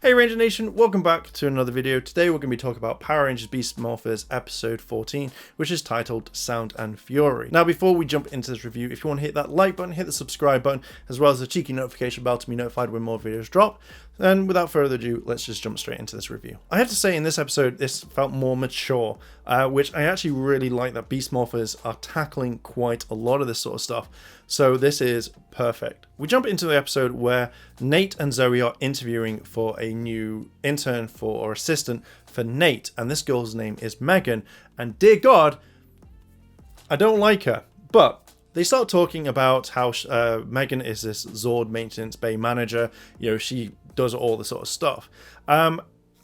Hey Ranger Nation, welcome back to another video. Today we're going to be talking about Power Rangers Beast Morphers episode 14, which is titled Sound and Fury. Now before we jump into this review, if you want to hit that like button, hit the subscribe button, as well as the cheeky notification bell to be notified when more videos drop. And without further ado, let's just jump straight into this review. I have to say in this episode, this felt more mature, which I actually really like that Beast Morphers are tackling quite a lot of this sort of stuff. So this is perfect. We jump into the episode where Nate and Zoe are interviewing for a new intern or assistant for Nate. And this girl's name is Megan. And dear God, I don't like her. But they start talking about how Megan is this Zord maintenance bay manager. You know, she does all this sort of stuff.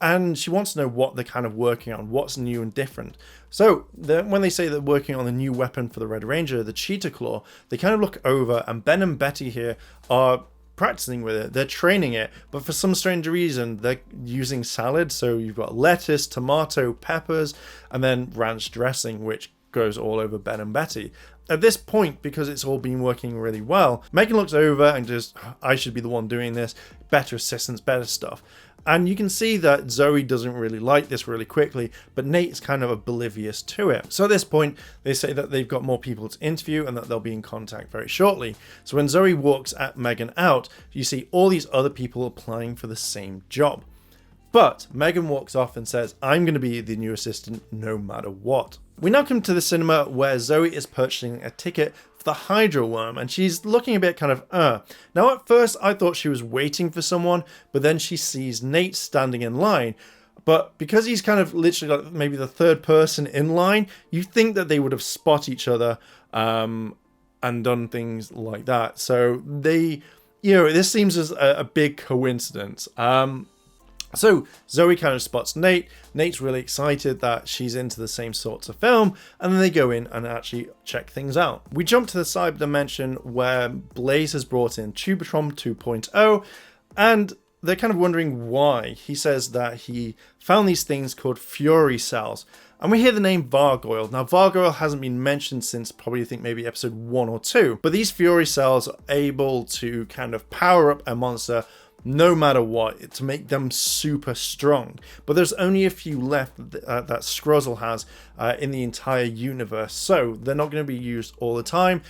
And she wants to know what they're kind of working on, what's new and different. So when they say they're working on the new weapon for the Red Ranger, the Cheetah Claw, they kind of look over, and Ben and Betty here are practicing with it. They're training it, but for some strange reason, they're using salad. So you've got lettuce, tomato, peppers, and then ranch dressing, which goes all over Ben and Betty. At this point, because it's all been working really well, Megan looks over and just, I should be the one doing this, better assistance, better stuff. And you can see that Zoe doesn't really like this really quickly, but Nate's kind of oblivious to it. So at this point, they say that they've got more people to interview and that they'll be in contact very shortly. So when Zoe walks at Megan out, you see all these other people applying for the same job. But Megan walks off and says, I'm going to be the new assistant no matter what. We now come to the cinema where Zoe is purchasing a ticket for the Hydra Worm, and she's looking a bit kind of, Now at first I thought she was waiting for someone, but then she sees Nate standing in line. But because he's kind of literally like maybe the third person in line, you think that they would have spot each other and done things like that. So they, this seems as a big coincidence. So Zoe kind of spots Nate. Nate's really excited that she's into the same sorts of film, and then they go in and actually check things out. We jump to the cyber dimension where Blaze has brought in Tubatron 2.0, and they're kind of wondering why. He says that he found these things called Fury cells, and we hear the name Vargoyle. Now Vargoyle hasn't been mentioned since probably I think maybe episode 1 or 2, but these Fury cells are able to kind of power up a monster no matter what, to make them super strong. But there's only a few left that Skruzzle has in the entire universe, so they're not going to be used all the time.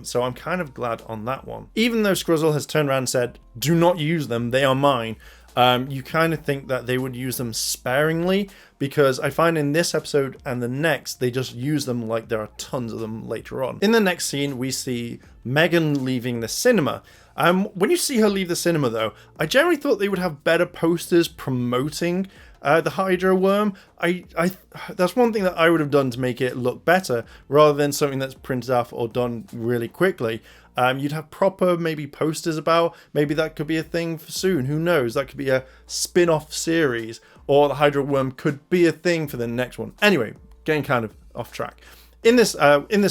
So I'm kind of glad on that one. Even though Skruzzle has turned around and said, do not use them, they are mine. You kind of think that they would use them sparingly, because I find in this episode and the next, they just use them like there are tons of them later on. In the next scene, we see Megan leaving the cinema. When you see her leave the cinema though, I generally thought they would have better posters promoting the Hydra Worm. That's one thing that I would have done to make it look better, rather than something that's printed off or done really quickly. You'd have proper maybe posters about, maybe that could be a thing for soon, who knows, that could be a spin-off series, or the Hydra Worm could be a thing for the next one. Anyway, getting kind of off track. In this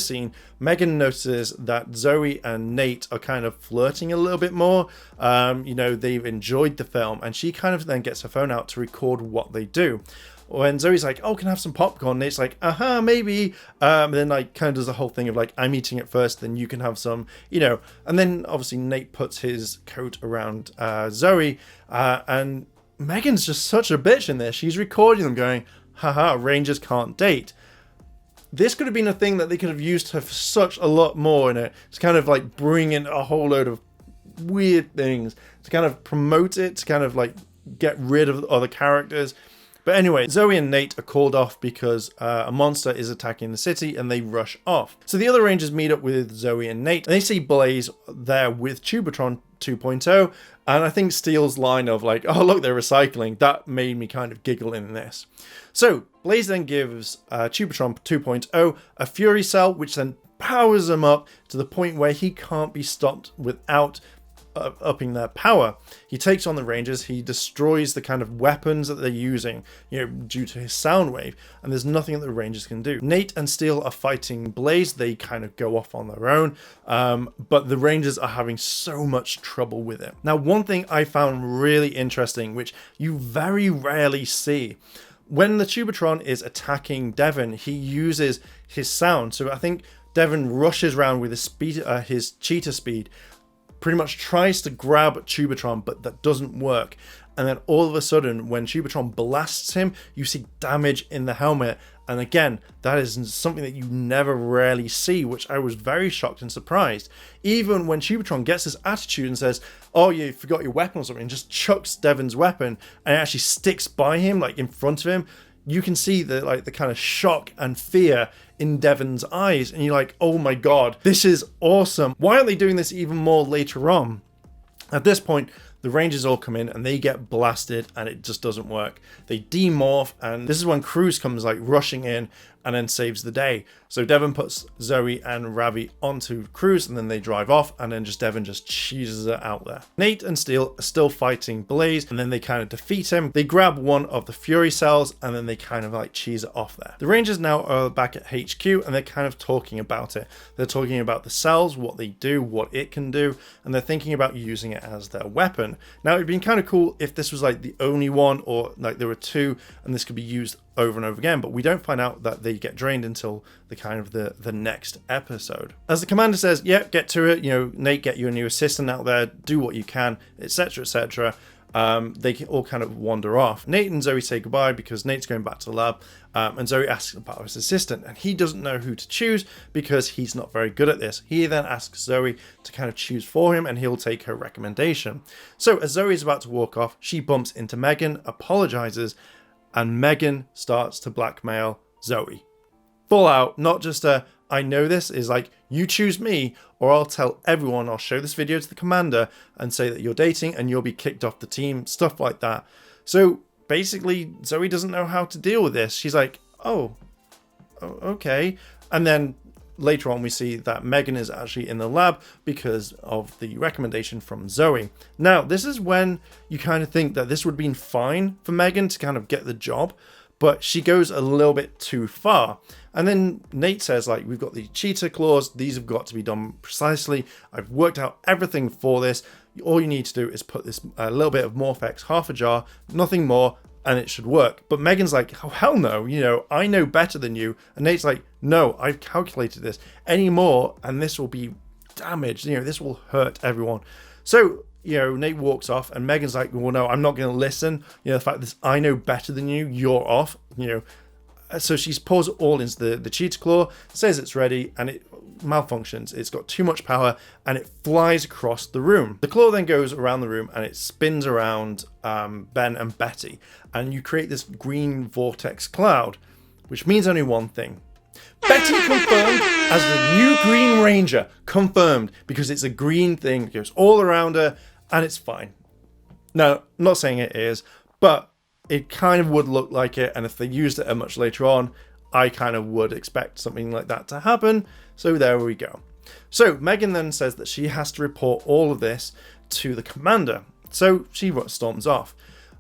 scene, Megan notices that Zoe and Nate are kind of flirting a little bit more. They've enjoyed the film, and she kind of then gets her phone out to record what they do. When Zoe's like, oh, can I have some popcorn? Nate's like, maybe. And then like kind of does the whole thing of like, I'm eating it first, then you can have some, And then obviously Nate puts his coat around Zoe, and Megan's just such a bitch in this. She's recording them going, haha, Rangers can't date. This could have been a thing that they could have used her for such a lot more in it. To kind of like bring in a whole load of weird things. To kind of promote it. To kind of like get rid of other characters. But anyway, Zoe and Nate are called off because a monster is attacking the city, and they rush off. So the other Rangers meet up with Zoe and Nate, and they see Blaze there with Tubatron 2.0, and I think Steele's line of like, oh look, they're recycling, that made me kind of giggle in this. So Blaze then gives Tubatron 2.0 a Fury cell, which then powers him up to the point where he can't be stopped without upping their power. He takes on the Rangers, he destroys the kind of weapons that they're using, due to his sound wave, and there's nothing that the Rangers can do. Nate and Steele are fighting Blaze, they kind of go off on their own, but the Rangers are having so much trouble with it. Now, one thing I found really interesting, which you very rarely see, when the Tubatron is attacking Devon, he uses his sound. So I think Devon rushes around with his cheetah speed, pretty much tries to grab Tubatron, but that doesn't work. And then all of a sudden, when Tubatron blasts him, you see damage in the helmet. And again, that is something that you never rarely see, which I was very shocked and surprised. Even when Tubatron gets his attitude and says, oh, you forgot your weapon or something, and just chucks Devon's weapon and it actually sticks by him, like in front of him, you can see the kind of shock and fear in Devon's eyes. And you're like, oh my God, this is awesome. Why aren't they doing this even more later on? At this point, the Rangers all come in and they get blasted and it just doesn't work. They demorph, and this is when Cruz comes like rushing in and then saves the day. So Devon puts Zoe and Ravi onto Cruz and then they drive off, and then Devon just cheeses it out there. Nate and Steel are still fighting Blaze, and then they kind of defeat him. They grab one of the Fury cells and then they kind of like cheese it off there. The Rangers now are back at HQ and they're kind of talking about it. They're talking about the cells, what they do, what it can do, and they're thinking about using it as their weapon. Now, it'd been kind of cool if this was like the only one, or like there were two and this could be used over and over again, but we don't find out that they get drained until the kind of the next episode. As the commander says, yeah, get to it, you know, Nate, get you a new assistant out there, do what you can, etc, etc. They all kind of wander off. Nate and Zoe say goodbye because Nate's going back to the lab, and Zoe asks about his assistant, and he doesn't know who to choose because he's not very good at this. He then asks Zoe to kind of choose for him, and he'll take her recommendation. So as Zoe is about to walk off, she bumps into Megan, apologizes, and Megan starts to blackmail Zoe. Full out, not just a, I know this, is like, you choose me or I'll tell everyone, I'll show this video to the commander and say that you're dating and you'll be kicked off the team, stuff like that. So basically, Zoe doesn't know how to deal with this. She's like, oh okay. And then later on, we see that Megan is actually in the lab because of the recommendation from Zoe. Now, this is when you kind of think that this would have been fine for Megan to kind of get the job, but she goes a little bit too far. And then Nate says, like, we've got the cheetah claws. These have got to be done precisely. I've worked out everything for this. All you need to do is put this a little bit of Morphex, half a jar, nothing more, and it should work. But Megan's like, oh, hell no, you know, I know better than you. And Nate's like, no, I've calculated this. Any more, and this will be damaged. You know, this will hurt everyone. So, you know, Nate walks off, and Megan's like, well, no, I'm not going to listen. You know, the fact that I know better than you, you're off, you know. So she pours it all into the cheetah claw, says it's ready, and it malfunctions. It's got too much power, and it flies across the room. The claw then goes around the room, and it spins around Ben and Betty, and you create this green vortex cloud, which means only one thing. Betty confirmed as the new Green Ranger. Confirmed, because it's a green thing, it goes all around her, and it's fine. Now, I'm not saying it is, but it kind of would look like it, and if they used it much later on, I kind of would expect something like that to happen. So there we go. So Megan then says that she has to report all of this to the commander. So she storms off.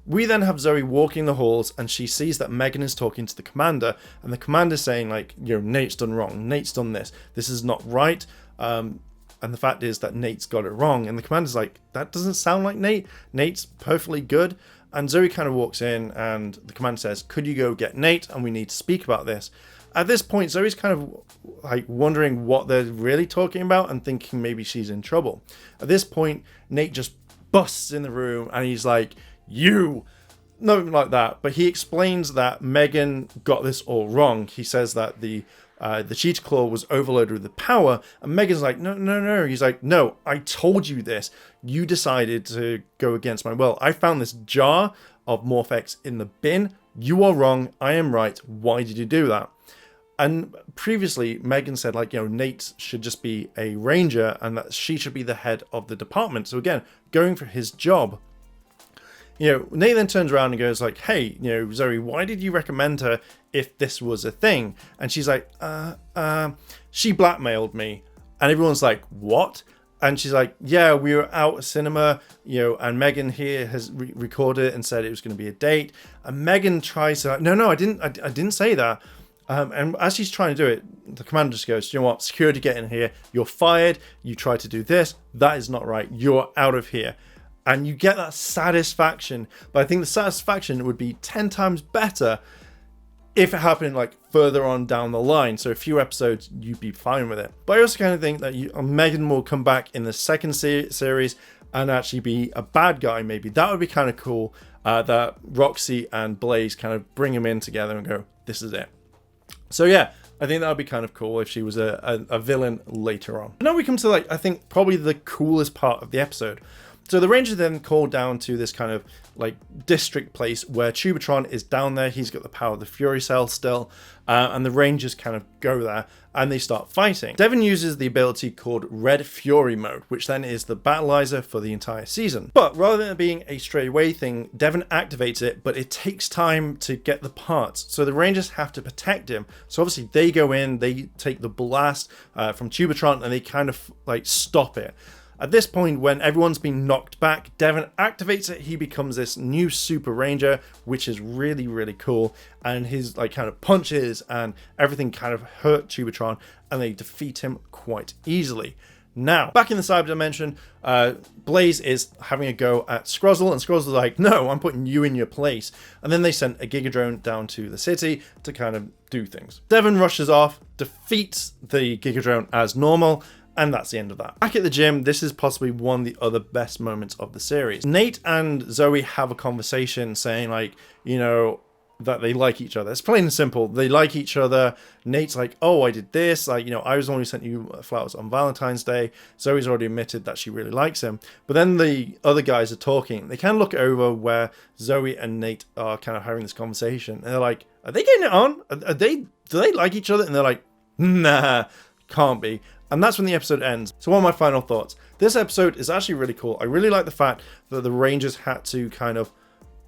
We then have Zoe walking the halls, and she sees that Megan is talking to the commander, and the commander's saying, like, you know, Nate's done wrong. Nate's done this. This is not right. And the fact is that Nate's got it wrong. And the commander's like, that doesn't sound like Nate. Nate's perfectly good. And Zoe kind of walks in, and the commander says, could you go get Nate? And we need to speak about this. At this point, Zoe's kind of like wondering what they're really talking about and thinking maybe she's in trouble. At this point, Nate just busts in the room, and he's like, you, nothing like that. But he explains that Megan got this all wrong. He says that the cheetah claw was overloaded with the power, and Megan's like, no. He's like, no, I told you this. You decided to go against my will. I found this jar of Morphex in the bin. You are wrong. I am right. Why did you do that? And previously, Megan said, like, you know, Nate should just be a ranger and that she should be the head of the department. So again, going for his job. You know, Nate then turns around and goes like, hey, you know, Zoe, why did you recommend her if this was a thing? And she's like, she blackmailed me. And everyone's like, what? And she's like, yeah, we were out at cinema, you know, and Megan here has recorded it and said it was going to be a date. And Megan tries to, no, I didn't say that. And as she's trying to do it, the commander just goes, you know what, security, get in here. You're fired. You tried to do this. That is not right. You're out of here. And you get that satisfaction. But I think the satisfaction would be 10 times better if it happened like further on down the line, so a few episodes, you'd be fine with it. But I also kind of think that Megan will come back in the second series and actually be a bad guy. Maybe that would be kind of cool. That Roxy and Blaze kind of bring him in together and go, this is it. So yeah, I think that would be kind of cool if she was a villain later on. Now we come to like, I think probably the coolest part of the episode. So the Rangers then call down to this kind of like district place where Tubatron is down there. He's got the power of the Fury Cell still. And the Rangers kind of go there and they start fighting. Devon uses the ability called Red Fury mode, which then is the battleizer for the entire season. But rather than it being a straight away thing, Devon activates it, but it takes time to get the parts. So the Rangers have to protect him. So obviously they go in, they take the blast from Tubatron and they kind of like stop it. At this point, when everyone's been knocked back, Devon activates it. He becomes this new Super Ranger, which is really, really cool. And his like kind of punches and everything kind of hurt Tubatron, and they defeat him quite easily. Now, back in the cyber dimension, Blaze is having a go at Skruzzle, and Skruzzle's like, no, I'm putting you in your place. And then they sent a Giga Drone down to the city to kind of do things. Devon rushes off, defeats the Giga Drone as normal, and that's the end of that. Back at the gym, this is possibly one of the other best moments of the series. Nate and Zoe have a conversation saying like, you know, that they like each other. It's plain and simple. They like each other. Nate's like, oh, I did this. Like, you know, I was the one who sent you flowers on Valentine's Day. Zoe's already admitted that she really likes him. But then the other guys are talking. They kind of look over where Zoe and Nate are kind of having this conversation. And they're like, are they getting it on? Do they like each other? And they're like, nah, can't be. And that's when the episode ends. So one of my final thoughts. This episode is actually really cool. I really like the fact that the Rangers had to kind of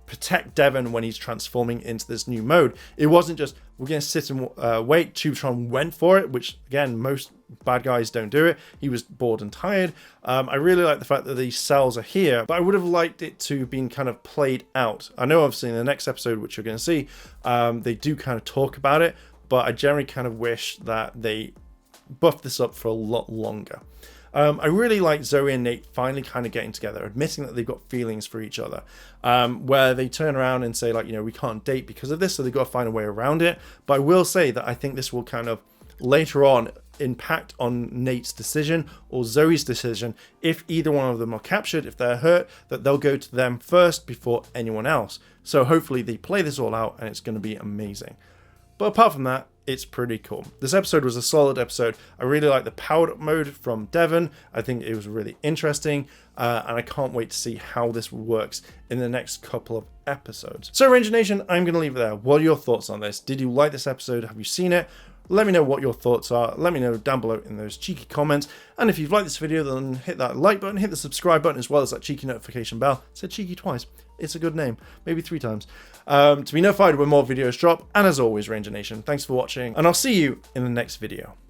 protect Devon when he's transforming into this new mode. It wasn't just, we're going to sit and wait. Tubatron went for it, which again, most bad guys don't do it. He was bored and tired. I really like the fact that these cells are here, but I would have liked it to have been kind of played out. I know obviously in the next episode, which you're going to see, they do kind of talk about it, but I generally kind of wish that they buff this up for a lot longer. I really like Zoe and Nate finally kind of getting together, admitting that they've got feelings for each other, where they turn around and say like, you know, we can't date because of this, so they've got to find a way around it. But I will say that I think this will kind of later on impact on Nate's decision or Zoe's decision. If either one of them are captured, if they're hurt, that they'll go to them first before anyone else. So hopefully they play this all out and it's going to be amazing. But apart from that, it's pretty cool. This episode was a solid episode. I really like the powered up mode from Devon. I think it was really interesting, and I can't wait to see how this works in the next couple of episodes. So Ranger Nation, I'm going to leave it there. What are your thoughts on this? Did you like this episode? Have you seen it? Let me know what your thoughts are. Let me know down below in those cheeky comments. And if you've liked this video, then hit that like button, hit the subscribe button, as well as that cheeky notification bell. I said cheeky twice. It's a good name. Maybe 3 times. To be notified when more videos drop. And as always, Ranger Nation, thanks for watching. And I'll see you in the next video.